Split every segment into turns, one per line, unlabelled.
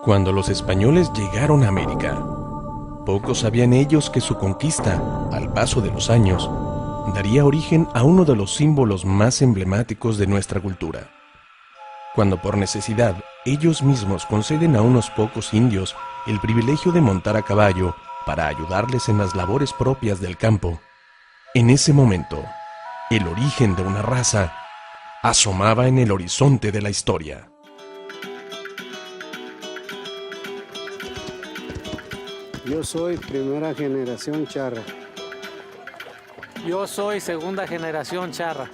Cuando los españoles llegaron a América, pocos sabían ellos que su conquista, al paso de los años, daría origen a uno de los símbolos más emblemáticos de nuestra cultura. Cuando por necesidad ellos mismos conceden a unos pocos indios el privilegio de montar a caballo para ayudarles en las labores propias del campo, en ese momento, el origen de una raza asomaba en el horizonte de la historia.
Yo soy primera generación charra.
Yo soy segunda generación charra.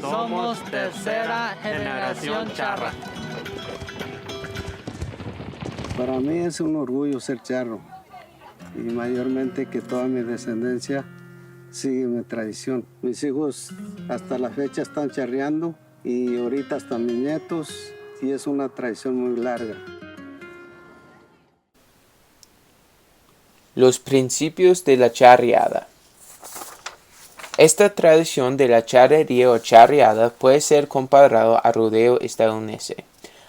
Somos tercera generación charra.
Para mí es un orgullo ser charro y mayormente que toda mi descendencia sigue mi tradición. Mis hijos hasta la fecha están charreando y ahorita hasta mis nietos, y es una tradición muy larga.
Los principios de la charreada. Esta tradición de la charrería o charreada puede ser comparado al rodeo estadounidense.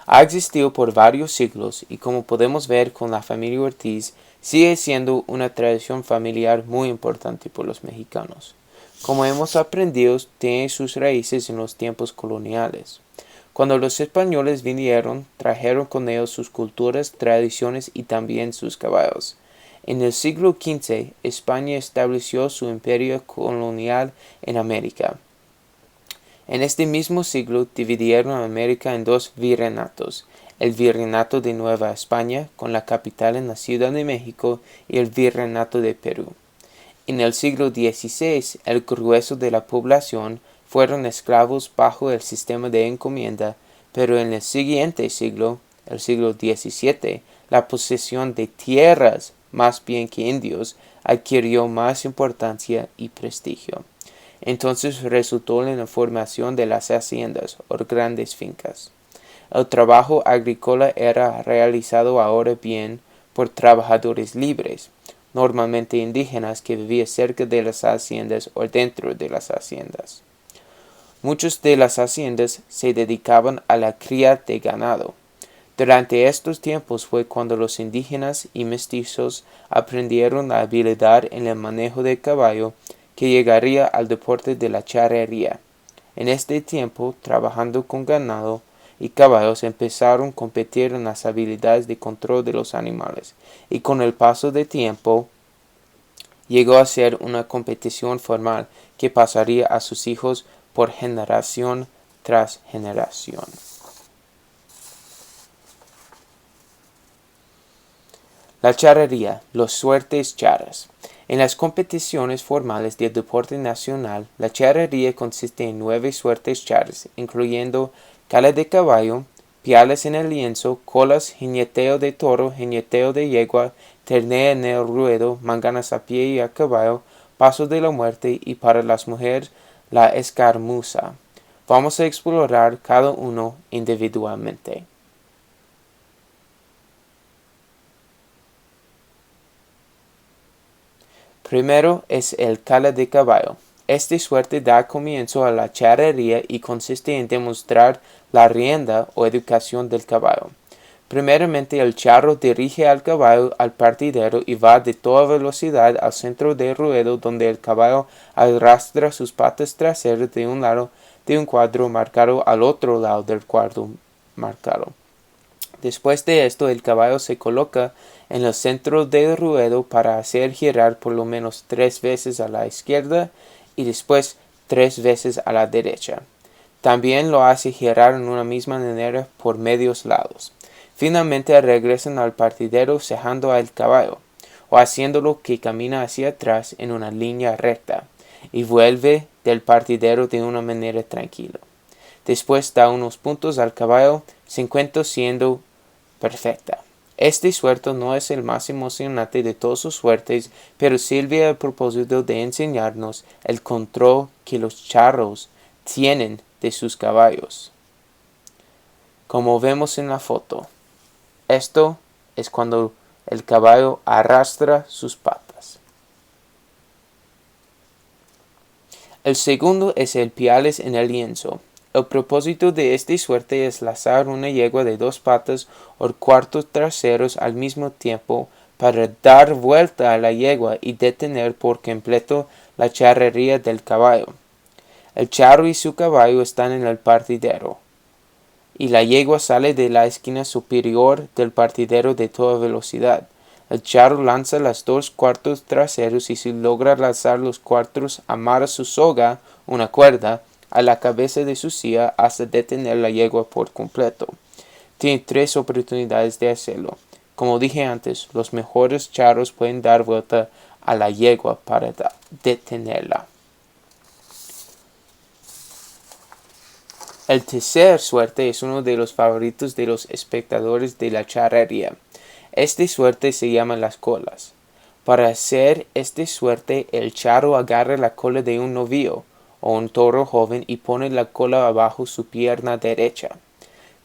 Ha existido por varios siglos y, como podemos ver con la familia Ortiz, sigue siendo una tradición familiar muy importante por los mexicanos. Como hemos aprendido, tiene sus raíces en los tiempos coloniales. Cuando los españoles vinieron, trajeron con ellos sus culturas, tradiciones y también sus caballos. En el siglo XV, España estableció su imperio colonial en América. En este mismo siglo dividieron a América en dos virreinatos, el Virreinato de Nueva España, con la capital en la Ciudad de México, y el Virreinato de Perú. En el siglo XVI, el grueso de la población fueron esclavos bajo el sistema de encomienda, pero en el siguiente siglo, el siglo XVII, la posesión de tierras, más bien que indios, adquirió más importancia y prestigio. Entonces resultó en la formación de las haciendas o grandes fincas. El trabajo agrícola era realizado ahora bien por trabajadores libres, normalmente indígenas que vivían cerca de las haciendas o dentro de las haciendas. Muchas de las haciendas se dedicaban a la cría de ganado. Durante estos tiempos fue cuando los indígenas y mestizos aprendieron la habilidad en el manejo del caballo que llegaría al deporte de la charrería. En este tiempo, trabajando con ganado y caballos, empezaron a competir en las habilidades de control de los animales, y con el paso del tiempo llegó a ser una competición formal que pasaría a sus hijos por generación tras generación. La charrería, los suertes charras. En las competiciones formales del deporte nacional, la charrería consiste en 9 suertes charras, incluyendo cala de caballo, piales en el lienzo, colas, jineteo de toro, jineteo de yegua, ternea en el ruedo, manganas a pie y a caballo, paso de la muerte y para las mujeres la escaramuza. Vamos a explorar cada uno individualmente. Primero es el cala de caballo. Esta suerte da comienzo a la charrería y consiste en demostrar la rienda o educación del caballo. Primeramente el charro dirige al caballo al partidero y va de toda velocidad al centro del ruedo, donde el caballo arrastra sus patas traseras de un lado de un cuadro marcado al otro lado del cuadro marcado. Después de esto, el caballo se coloca en el centro del ruedo para hacer girar por lo menos 3 veces a la izquierda y después 3 veces a la derecha. También lo hace girar en una misma manera por medios lados. Finalmente regresan al partidero cejando al caballo, o haciéndolo que camina hacia atrás en una línea recta, y vuelve del partidero de una manera tranquila. Después da unos puntos al caballo, se encuentra siendo perfecta. Este suerte no es el más emocionante de todas sus suertes, pero sirve al propósito de enseñarnos el control que los charros tienen de sus caballos. Como vemos en la foto, esto es cuando el caballo arrastra sus patas. El segundo es el piales en el lienzo. El propósito de esta suerte es lanzar una yegua de 2 patas o cuartos traseros al mismo tiempo para dar vuelta a la yegua y detener por completo la charrería del caballo. El charro y su caballo están en el partidero, y la yegua sale de la esquina superior del partidero de toda velocidad. El charro lanza los 2 cuartos traseros y si logra lanzar los cuartos amarra su soga, una cuerda, a la cabeza de su silla hasta detener la yegua por completo. Tiene 3 oportunidades de hacerlo. Como dije antes, los mejores charros pueden dar vuelta a la yegua para detenerla. El tercer suerte es uno de los favoritos de los espectadores de la charrería. Esta suerte se llama las colas. Para hacer esta suerte, el charro agarra la cola de un novillo o un toro joven y pone la cola abajo su pierna derecha.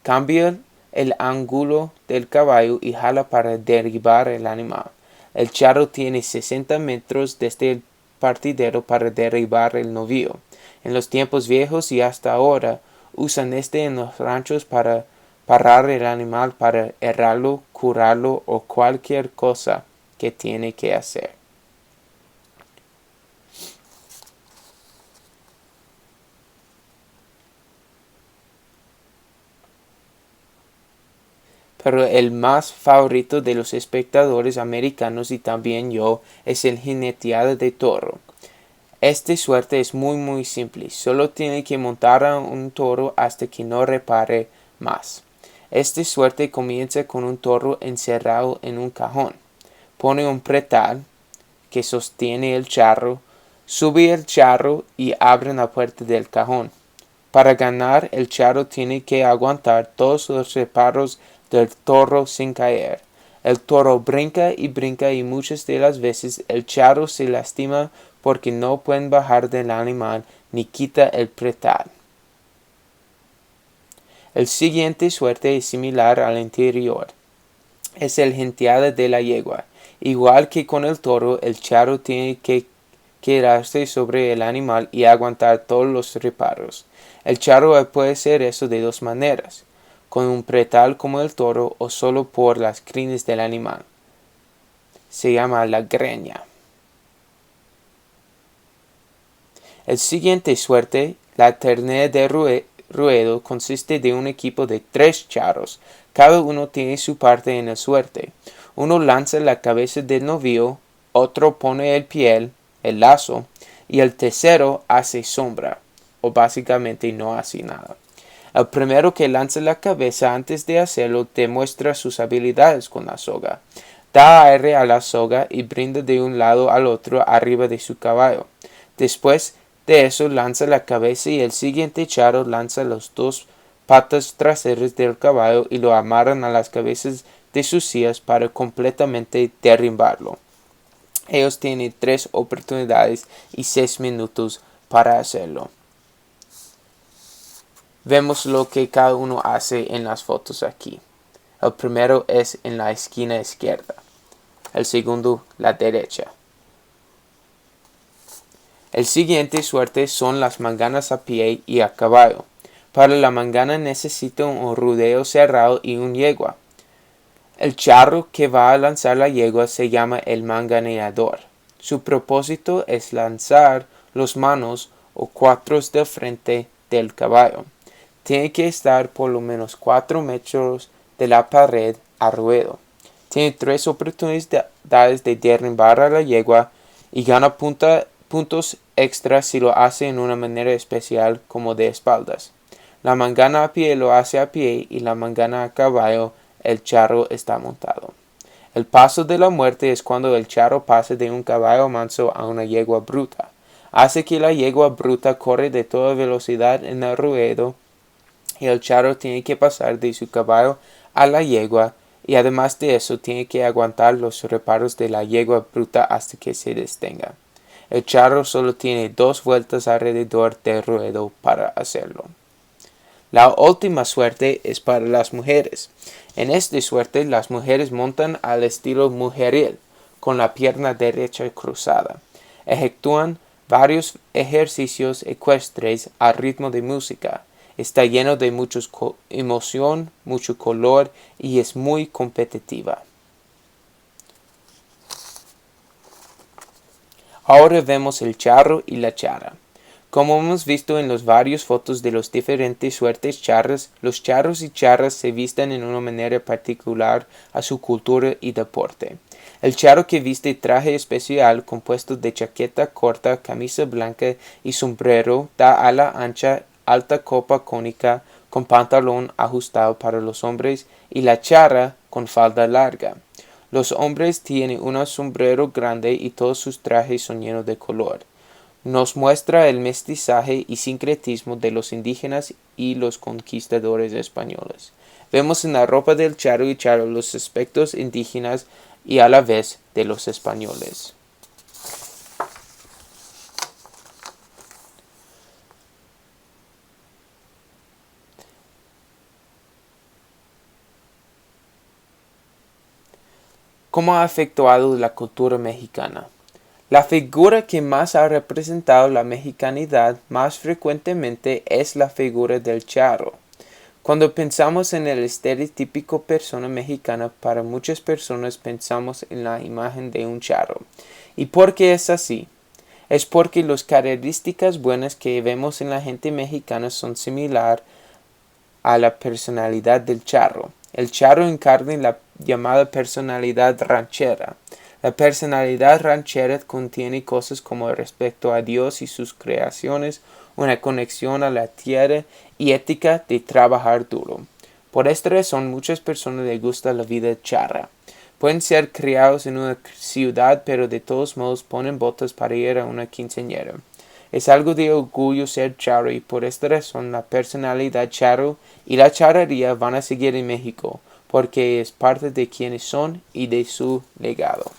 Cambia el ángulo del caballo y jala para derribar el animal. El charro tiene 60 metros desde el partidero para derribar el novillo. En los tiempos viejos y hasta ahora, usan en los ranchos para parar el animal para herrarlo, curarlo o cualquier cosa que tiene que hacer. Pero el más favorito de los espectadores americanos y también yo es el jineteada de toro. Esta suerte es muy simple, solo tiene que montar a un toro hasta que no repare más. Esta suerte comienza con un toro encerrado en un cajón. Pone un pretal que sostiene el charro, sube el charro y abre la puerta del cajón. Para ganar, el charro tiene que aguantar todos los reparos del toro sin caer. El toro brinca y muchas de las veces el charro se lastima porque no pueden bajar del animal ni quita el pretal. El siguiente suerte es similar al anterior. Es el jinteada de la yegua. Igual que con el toro, el charro tiene que quedarse sobre el animal y aguantar todos los reparos. El charro puede hacer eso de 2 maneras, con un pretal como el toro o solo por las crines del animal. Se llama la greña. El siguiente suerte, la ternera de ruedo, consiste de un equipo de 3 charros. Cada uno tiene su parte en la suerte. Uno lanza la cabeza del novillo, otro pone el piel, el lazo, y el tercero hace sombra, o básicamente no hace nada. El primero que lanza la cabeza antes de hacerlo demuestra sus habilidades con la soga. Da aire a la soga y brinda de un lado al otro arriba de su caballo. Después de eso lanza la cabeza y el siguiente charro lanza las 2 patas traseras del caballo y lo amarran a las cabezas de sus sillas para completamente derribarlo. Ellos tienen 3 oportunidades y 6 minutos para hacerlo. Vemos lo que cada uno hace en las fotos aquí. El primero es en la esquina izquierda. El segundo, la derecha. El siguiente suerte son las manganas a pie y a caballo. Para la mangana necesita un rodeo cerrado y un yegua. El charro que va a lanzar la yegua se llama el manganeador. Su propósito es lanzar las manos o cuartos del frente del caballo. Tiene que estar por lo menos 4 metros de la pared a ruedo. Tiene 3 oportunidades de derribar a la yegua y gana puntos extras si lo hace en una manera especial como de espaldas. La mangana a pie lo hace a pie y la mangana a caballo el charro está montado. El paso de la muerte es cuando el charro pasa de un caballo manso a una yegua bruta. Hace que la yegua bruta corre de toda velocidad en el ruedo y el charro tiene que pasar de su caballo a la yegua y además de eso tiene que aguantar los reparos de la yegua bruta hasta que se detenga. El charro solo tiene 2 vueltas alrededor del ruedo para hacerlo. La última suerte es para las mujeres. En esta suerte las mujeres montan al estilo mujeril, con la pierna derecha cruzada. Ejecúan varios ejercicios ecuestres al ritmo de música. Está lleno de mucha emoción, mucho color y es muy competitiva. Ahora vemos el charro y la charra. Como hemos visto en las varias fotos de las diferentes suertes charras, los charros y charras se visten en una manera particular a su cultura y deporte. El charro que viste traje especial compuesto de chaqueta corta, camisa blanca y sombrero da ala ancha, alta copa cónica con pantalón ajustado para los hombres y la charra con falda larga. Los hombres tienen un sombrero grande y todos sus trajes son llenos de color. Nos muestra el mestizaje y sincretismo de los indígenas y los conquistadores españoles. Vemos en la ropa del charro y charra los aspectos indígenas y a la vez de los españoles. ¿Cómo ha afectado la cultura mexicana? La figura que más ha representado la mexicanidad más frecuentemente es la figura del charro. Cuando pensamos en el estereotípico persona mexicana, para muchas personas pensamos en la imagen de un charro. ¿Y por qué es así? Es porque las características buenas que vemos en la gente mexicana son similares a la personalidad del charro. El charro encarna la llamada personalidad ranchera. La personalidad ranchera contiene cosas como respeto a Dios y sus creaciones, una conexión a la tierra y ética de trabajar duro. Por esta razón, muchas personas les gusta la vida charra. Pueden ser criados en una ciudad, pero de todos modos ponen botas para ir a una quinceañera. Es algo de orgullo ser charro y por esta razón la personalidad charro y la charrería van a seguir en México, porque es parte de quienes son y de su legado.